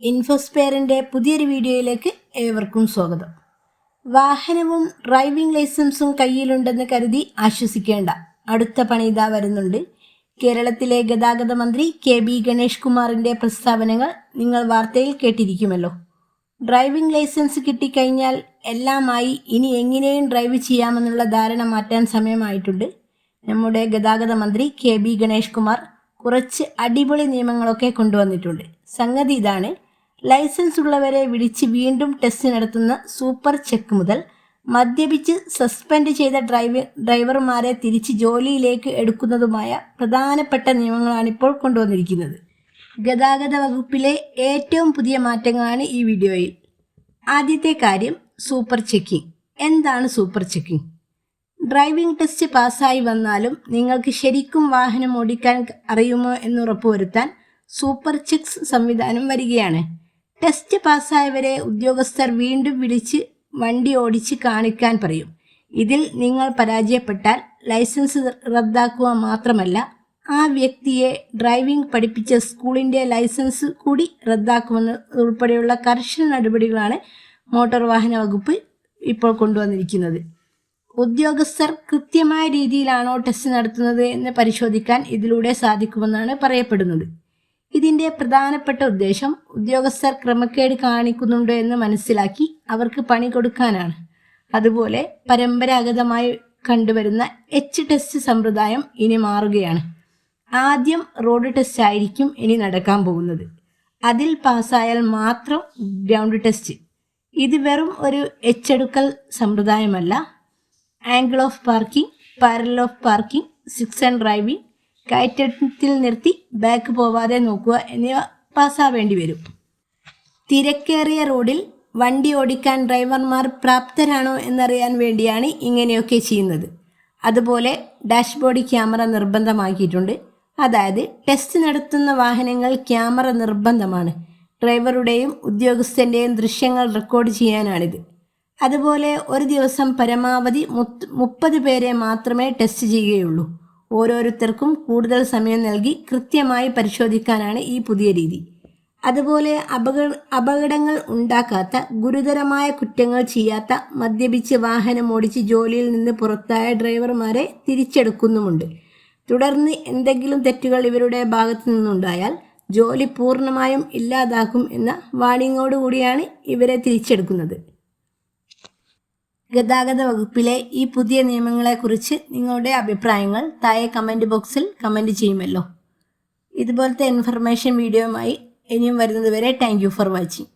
ഇൻഫോസ്പെയറിൻ്റെ പുതിയൊരു വീഡിയോയിലേക്ക് ഏവർക്കും സ്വാഗതം. വാഹനവും ഡ്രൈവിംഗ് ലൈസൻസും കയ്യിലുണ്ടെന്ന് കരുതി ആശ്വസിക്കേണ്ട, അടുത്ത പണി ഇതാ വരുന്നുണ്ട്. കേരളത്തിലെ ഗതാഗത മന്ത്രി കെ.ബി. ഗണേഷ് കുമാറിൻ്റെ പ്രസ്താവനകൾ നിങ്ങൾ വാർത്തയിൽ കേട്ടിരിക്കുമല്ലോ. ഡ്രൈവിംഗ് ലൈസൻസ് കിട്ടിക്കഴിഞ്ഞാൽ എല്ലാമായി ഇനി എങ്ങനെയും ഡ്രൈവ് ചെയ്യാമെന്നുള്ള ധാരണ മാറ്റാൻ സമയമായിട്ടുണ്ട്. നമ്മുടെ ഗതാഗത മന്ത്രി കെ.ബി. ഗണേഷ് കുമാർ കുറച്ച് അടിപൊളി നിയമങ്ങളൊക്കെ കൊണ്ടുവന്നിട്ടുണ്ട്. സംഗതി ഇതാണ്: ലൈസൻസ് ഉള്ളവരെ വിളിച്ച് വീണ്ടും ടെസ്റ്റ് നടത്തുന്ന സൂപ്പർ ചെക്ക് മുതൽ മദ്യപിച്ച് സസ്പെൻഡ് ചെയ്ത ഡ്രൈവർമാരെ തിരിച്ച് ജോലിയിലേക്ക് എടുക്കുന്നതുമായ പ്രധാനപ്പെട്ട നിയമങ്ങളാണിപ്പോൾ കൊണ്ടുവന്നിരിക്കുന്നത്. ഗതാഗത വകുപ്പിലെ ഏറ്റവും പുതിയ മാറ്റങ്ങളാണ് ഈ വീഡിയോയിൽ. ആദ്യത്തെ കാര്യം, സൂപ്പർ ചെക്കിംഗ്. എന്താണ് സൂപ്പർ ചെക്കിംഗ്? ഡ്രൈവിംഗ് ടെസ്റ്റ് പാസ്സായി വന്നാലും നിങ്ങൾക്ക് ശരിക്കും വാഹനം ഓടിക്കാൻ അറിയുമോ എന്ന് ഉറപ്പുവരുത്താൻ സൂപ്പർ ചെക്സ് സംവിധാനം വരികയാണ്. ടെസ്റ്റ് പാസ്സായവരെ ഉദ്യോഗസ്ഥർ വീണ്ടും വിളിച്ച് വണ്ടി ഓടിച്ച് കാണിക്കാൻ പറയും. ഇതിൽ നിങ്ങൾ പരാജയപ്പെട്ടാൽ ലൈസൻസ് റദ്ദാക്കുക മാത്രമല്ല, ആ വ്യക്തിയെ ഡ്രൈവിംഗ് പഠിപ്പിച്ച സ്കൂളിൻ്റെ ലൈസൻസ് കൂടി റദ്ദാക്കുമെന്ന് ഉൾപ്പെടെയുള്ള കർശന നടപടികളാണ് മോട്ടോർ വാഹന വകുപ്പ് ഇപ്പോൾ കൊണ്ടുവന്നിരിക്കുന്നത്. ഉദ്യോഗസ്ഥർ കൃത്യമായ രീതിയിലാണോ ടെസ്റ്റ് നടത്തുന്നത് എന്ന് പരിശോധിക്കാൻ ഇതിലൂടെ സാധിക്കുമെന്നാണ് പറയപ്പെടുന്നത്. ഇതിൻ്റെ പ്രധാനപ്പെട്ട ഉദ്ദേശം ഉദ്യോഗസ്ഥർ ക്രമക്കേട് കാണിക്കുന്നുണ്ടോ എന്ന് മനസ്സിലാക്കി അവർക്ക് പണി കൊടുക്കാനാണ്. അതുപോലെ പരമ്പരാഗതമായി കണ്ടുവരുന്ന ടെസ്റ്റ് സമ്പ്രദായം ഇനി മാറുകയാണ്. ആദ്യം റോഡ് ടെസ്റ്റ് ആയിരിക്കും ഇനി നടക്കാൻ പോകുന്നത്. അതിൽ പാസ്സായാൽ മാത്രം ഗ്രൗണ്ട് ടെസ്റ്റ്. ഇത് വെറും ഒരു എടുക്കൽ സമ്പ്രദായമല്ല. Angle of parking, parallel of parking, six and driving, കയറ്റത്തിൽ നിർത്തി ബാക്ക് പോവാതെ നോക്കുക എന്നിവ പാസ്സാവേണ്ടി വരും. തിരക്കേറിയ റോഡിൽ വണ്ടി ഓടിക്കാൻ ഡ്രൈവർമാർ പ്രാപ്തരാണോ എന്നറിയാൻ വേണ്ടിയാണ് ഇങ്ങനെയൊക്കെ ചെയ്യുന്നത്. അതുപോലെ ഡാഷ്ബോർഡ് ക്യാമറ നിർബന്ധമാക്കിയിട്ടുണ്ട്. അതായത് ടെസ്റ്റ് നടത്തുന്ന വാഹനങ്ങൾ ക്യാമറ നിർബന്ധമാണ്. ഡ്രൈവറുടെയും ഉദ്യോഗസ്ഥൻ്റെയും ദൃശ്യങ്ങൾ റെക്കോർഡ് ചെയ്യാനാണിത്. അതുപോലെ ഒരു ദിവസം പരമാവധി 30 പേരെ മാത്രമേ ടെസ്റ്റ് ചെയ്യുകയുള്ളൂ. ഓരോരുത്തർക്കും കൂടുതൽ സമയം നൽകി കൃത്യമായി പരിശോധിക്കാനാണ് ഈ പുതിയ രീതി. അതുപോലെ അപകടങ്ങൾ ഉണ്ടാക്കാത്ത, ഗുരുതരമായ കുറ്റങ്ങൾ ചെയ്യാത്ത, മദ്യപിച്ച് വാഹനം ഓടിച്ച് ജോലിയിൽ നിന്ന് പുറത്തായ ഡ്രൈവർമാരെ തിരിച്ചെടുക്കുന്നുമുണ്ട്. തുടർന്ന് എന്തെങ്കിലും തെറ്റുകൾ ഇവരുടെ ഭാഗത്തു നിന്നുണ്ടായാൽ ജോലി പൂർണ്ണമായും ഇല്ലാതാക്കും എന്ന വാണിങ്ങോടുകൂടിയാണ് ഇവരെ തിരിച്ചെടുക്കുന്നത്. ഗതാഗത വകുപ്പിലെ ഈ പുതിയ നിയമങ്ങളെക്കുറിച്ച് നിങ്ങളുടെ അഭിപ്രായങ്ങൾ താഴെ കമൻറ്റ് ബോക്സിൽ കമൻറ്റ് ചെയ്യുമല്ലോ. ഇതുപോലത്തെ ഇൻഫർമേഷൻ വീഡിയോയുമായി ഇനിയും വരുന്നതുവരെ താങ്ക് യു ഫോർ വാച്ചിങ്.